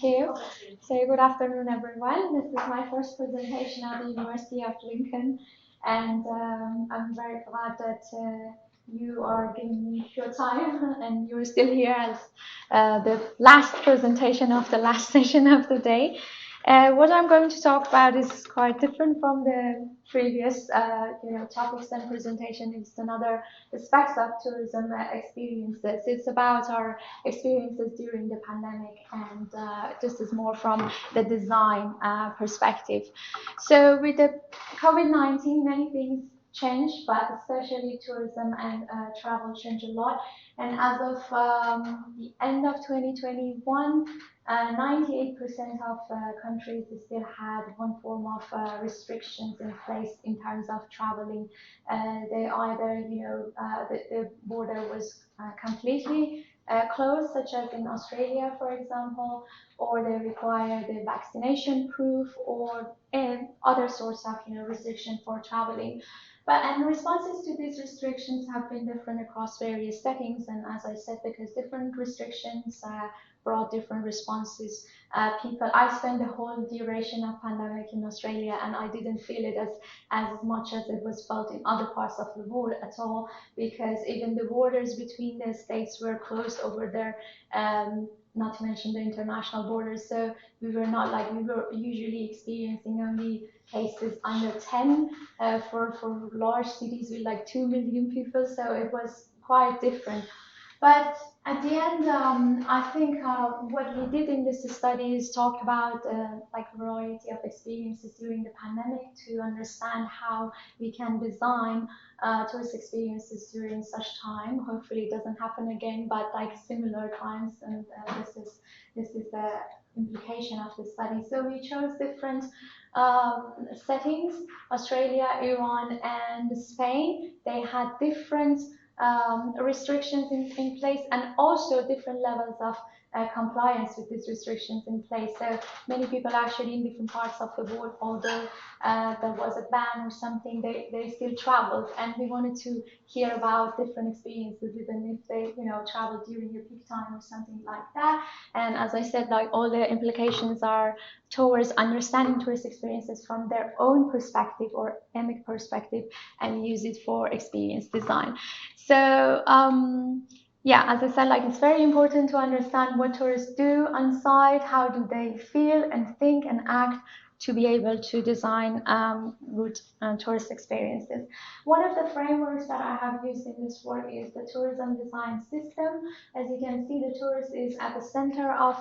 Thank you. So good afternoon, everyone. This is my first presentation at the University of Lincoln, and I'm very glad that you are giving me your time and you're still here as the last presentation of the last session of the day. What I'm going to talk about is quite different from the previous, topics and presentation. It's another aspect of tourism experiences. It's about our experiences during the pandemic, and this is more from the design perspective. So with the COVID-19, many things changed, but especially tourism and travel changed a lot. And as of the end of 2021, 98% of countries still had one form of restrictions in place in terms of traveling. They either, the border was completely closed, such as in Australia, for example, or they require the vaccination proof or other sorts of, restriction for traveling. And responses to these restrictions have been different across various settings. And as I said, because different restrictions brought different responses. I spent the whole duration of pandemic in Australia, and I didn't feel it as much as it was felt in other parts of the world at all, because even the borders between the states were closed over there. Not to mention the international borders. So we were not like we were usually experiencing only cases under 10 for large cities with like 2 million people. So it was quite different. But at the end, I think what we did in this study is talk about like a variety of experiences during the pandemic to understand how we can design tourist experiences during such time. Hopefully, it doesn't happen again, but like similar times, and this is the implication of the study. So we chose different settings: Australia, Iran, and Spain. They had different restrictions in place, and also different levels of compliance with these restrictions in place. So many people actually in different parts of the world, although there was a ban or something, they still traveled, and we wanted to hear about different experiences, even if they traveled during a peak time or something like that. And as I said, like all the implications are towards understanding tourist experiences from their own perspective or emic perspective, and use it for experience design. So yeah, as I said, like it's very important to understand what tourists do on site, how do they feel and think and act to be able to design good tourist experiences. One of the frameworks that I have used in this work is the tourism design system. As you can see, the tourist is at the center of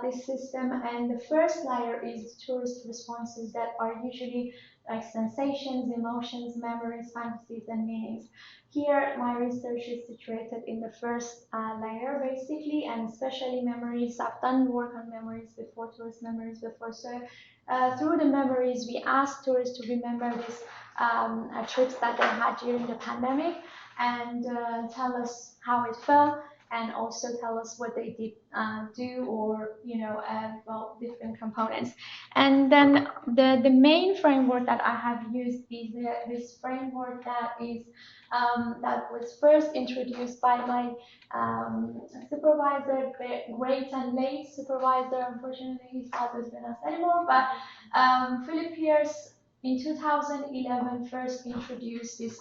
this system, and the first layer is tourist responses that are usually like sensations, emotions, memories, fantasies, and meanings. Here, my research is situated in the first layer, basically, and especially memories. I've done work on memories before, tourist memories before. So through the memories, we ask tourists to remember these trips that they had during the pandemic, and tell us how it felt, and also tell us what they did do, or well, different components. And then the main framework that I have used is this framework that is that was first introduced by my supervisor, great and late supervisor. Unfortunately, he's not with us anymore. But Philip Pierce in 2011 first introduced this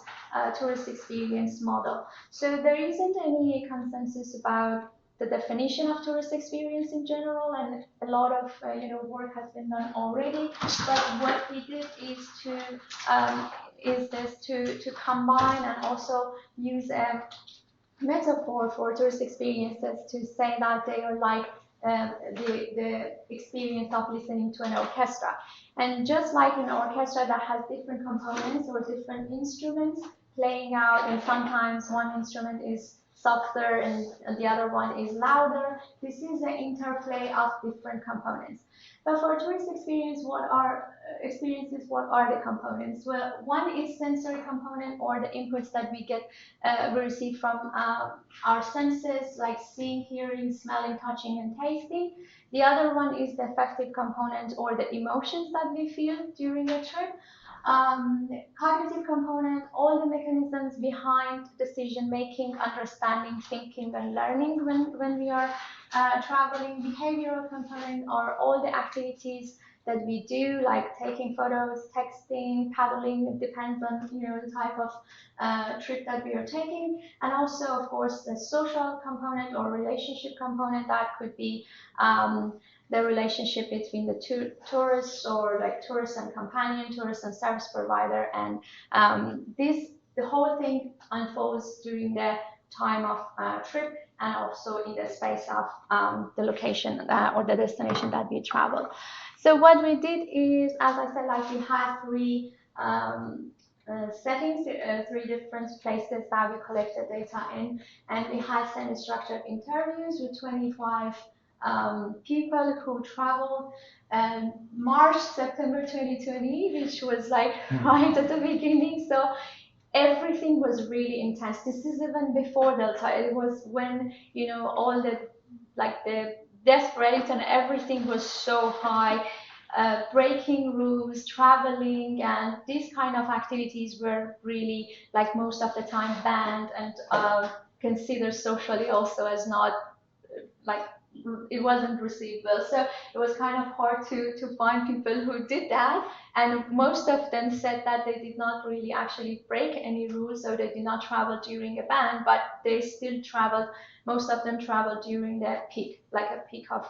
tourist experience model. So there isn't any consensus about the definition of tourist experience in general, and a lot of work has been done already. But what we did is to combine and also use a metaphor for tourist experiences to say that they are like the experience of listening to an orchestra. And just like an orchestra that has different components or different instruments playing out, and sometimes one instrument is softer and the other one is louder, this is the interplay of different components. But for tourist what are the components? Well, one is sensory component, or the inputs that we receive from our senses, like seeing, hearing, smelling, touching, and tasting. The other one is the affective component, or the emotions that we feel during a trip. Cognitive component, all the mechanisms behind decision making, understanding, thinking, and learning when we are traveling. Behavioral component are all the activities that we do, like taking photos, texting, paddling. It depends on the type of trip that we are taking, and also of course the social component or relationship component that could be the relationship between the two tourists, or like tourist and companion, tourist and service provider, and the whole thing unfolds during the time of trip, and also in the space of the location or the destination that we travel. So what we did is, as I said, like we had three settings, three different places that we collected data in, and we had semi-structured interviews with 25 people who traveled March, September 2020, which was like right at the beginning. So everything was really intense. This is even before Delta. It was when all the death rate and everything was so high. Breaking rules, traveling, and these kind of activities were really, like, most of the time banned and considered socially also as not, like, it wasn't received well. So it was kind of hard to find people who did that. And most of them said that they did not really actually break any rules, so they did not travel during a ban, but they still traveled. Most of them traveled during the peak, like a peak of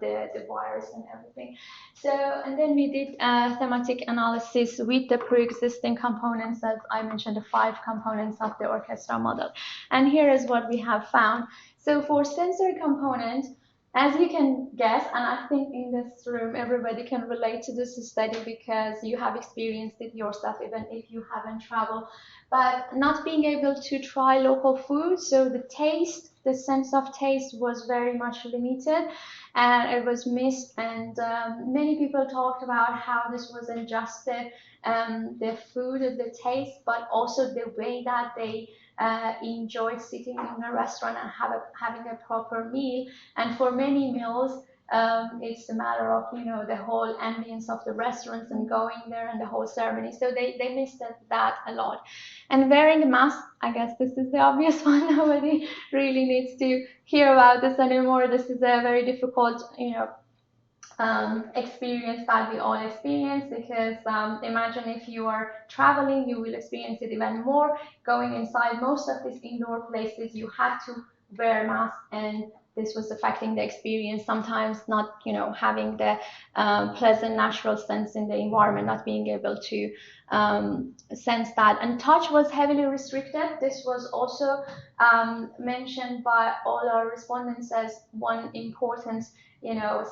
the virus and everything. So, and then we did thematic analysis with the pre-existing components, as I mentioned, the 5 components of the orchestra model. And here is what we have found. So for sensory component, as you can guess, and I think in this room everybody can relate to this study because you have experienced it yourself, even if you haven't traveled, but not being able to try local food. So the taste, the sense of taste was very much limited, and it was missed. And many people talked about how this wasn't just the food or the taste, but also the way that they enjoyed sitting in a restaurant and having a proper meal. And for many meals, it's a matter of the whole ambience of the restaurants and going there and the whole ceremony. So they missed that a lot. And wearing a mask, I guess this is the obvious one. Nobody really needs to hear about this anymore. This is a very difficult experience that we all experience, because imagine if you are traveling, you will experience it even more. Going inside most of these indoor places, you had to wear masks, and this was affecting the experience, sometimes not having the pleasant natural sense in the environment, not being able to sense that. And touch was heavily restricted. This was also mentioned by all our respondents as one important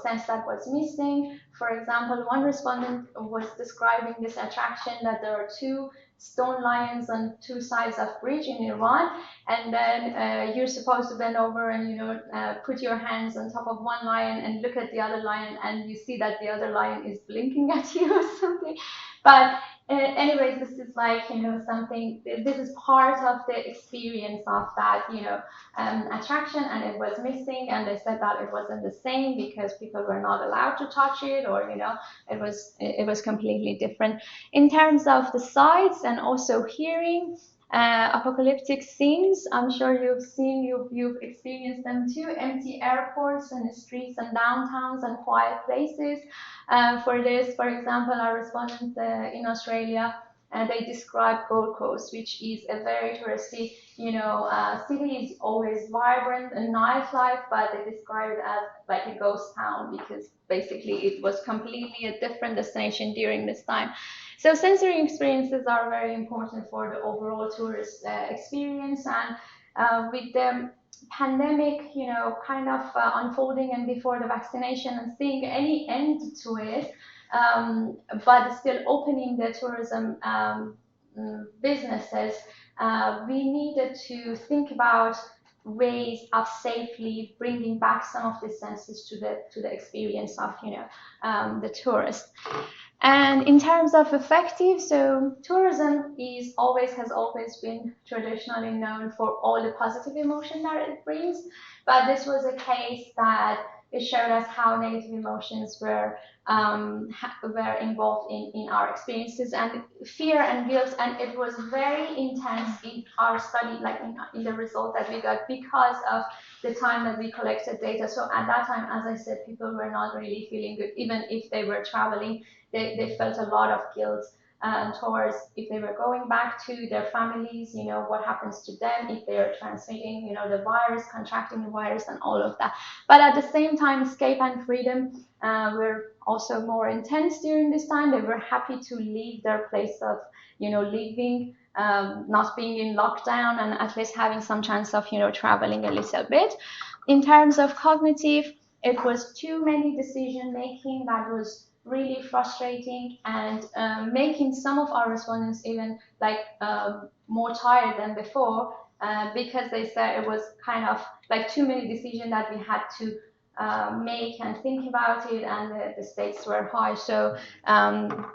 sense that was missing. For example, one respondent was describing this attraction that there are 2 stone lions on 2 sides of bridge in Iran, and then you're supposed to bend over and put your hands on top of one lion and look at the other lion, and you see that the other lion is blinking at you or something. But anyways, this is like something. This is part of the experience of that attraction, and it was missing. And they said that it wasn't the same because people were not allowed to touch it, or it was completely different in terms of the sights and also hearing. Apocalyptic scenes, I'm sure you've experienced them too. Empty airports and streets and downtowns and quiet places. For this, for example, our respondents in Australia, they describe Gold Coast, which is a very touristy, city. Is always vibrant and nightlife, but they describe it as like a ghost town because basically it was completely a different destination during this time. So sensory experiences are very important for the overall tourist experience, and with the pandemic, kind of unfolding and before the vaccination and seeing any end to it, but still opening the tourism businesses, we needed to think about ways of safely bringing back some of the senses to the experience of the tourist. And in terms of effective, so tourism has always been traditionally known for all the positive emotion that it brings, but this was a case that it showed us how negative emotions were involved in our experiences, and fear and guilt, and it was very intense in our study, like in the result that we got, because of the time that we collected data. So at that time, as I said, people were not really feeling good. Even if they were traveling, they felt a lot of guilt towards if they were going back to their families, what happens to them if they are transmitting, the virus, contracting the virus, and all of that. But at the same time, escape and freedom were also more intense during this time. They were happy to leave their place of, living, not being in lockdown, and at least having some chance of, traveling a little bit. In terms of cognitive, it was too many decision making that was really frustrating, and making some of our respondents even like more tired than before, because they said it was kind of like too many decisions that we had to make and think about it, and the stakes were high. So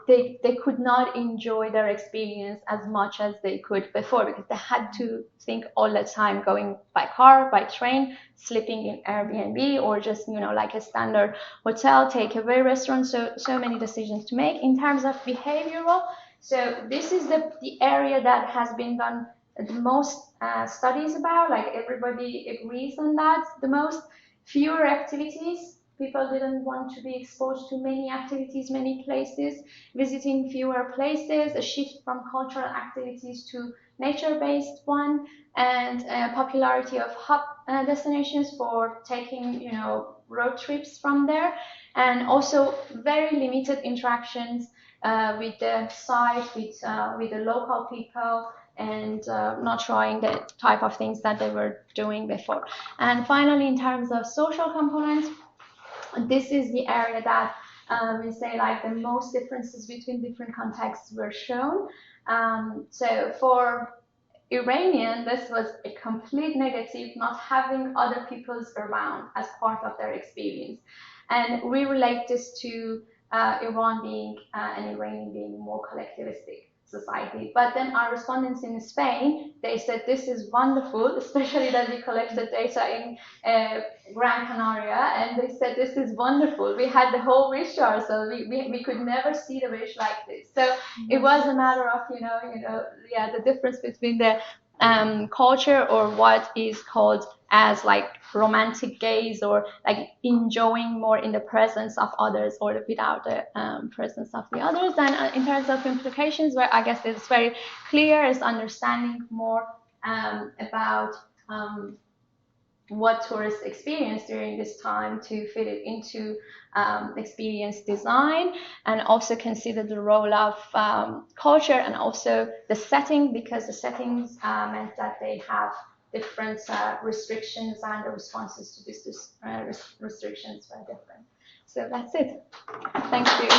they could not enjoy their experience as much as they could before, because they had to think all the time, going by car, by train, sleeping in Airbnb, or just like a standard hotel, takeaway restaurant. So many decisions to make. In terms of behavioral, so this is the area that has been done the most studies about, like everybody agrees on that the most. Fewer activities. People didn't want to be exposed to many activities, many places, visiting fewer places, a shift from cultural activities to nature-based one, and popularity of hub destinations for taking, road trips from there, and also very limited interactions with the site, with the local people, and not trying the type of things that they were doing before. And finally, in terms of social components, this is the area that we say like the most differences between different contexts were shown. So for Iranian, this was a complete negative, not having other people's around as part of their experience. And we relate this to Iran being and Iranian being more collectivistic society. But then our respondents in Spain, they said this is wonderful, especially that we collected data in Gran Canaria, and they said this is wonderful. We had the whole wish to ourselves. We could never see the wish like this. So it was a matter of the difference between the culture, or what is called as like romantic gaze, or like enjoying more in the presence of others or without the presence of the others. And in terms of implications, where I guess it's very clear, is understanding more about what tourists experience during this time, to fit it into experience design, and also consider the role of culture and also the setting, because the settings meant that they have different restrictions, and the responses to these restrictions were different. So that's it. Thank you.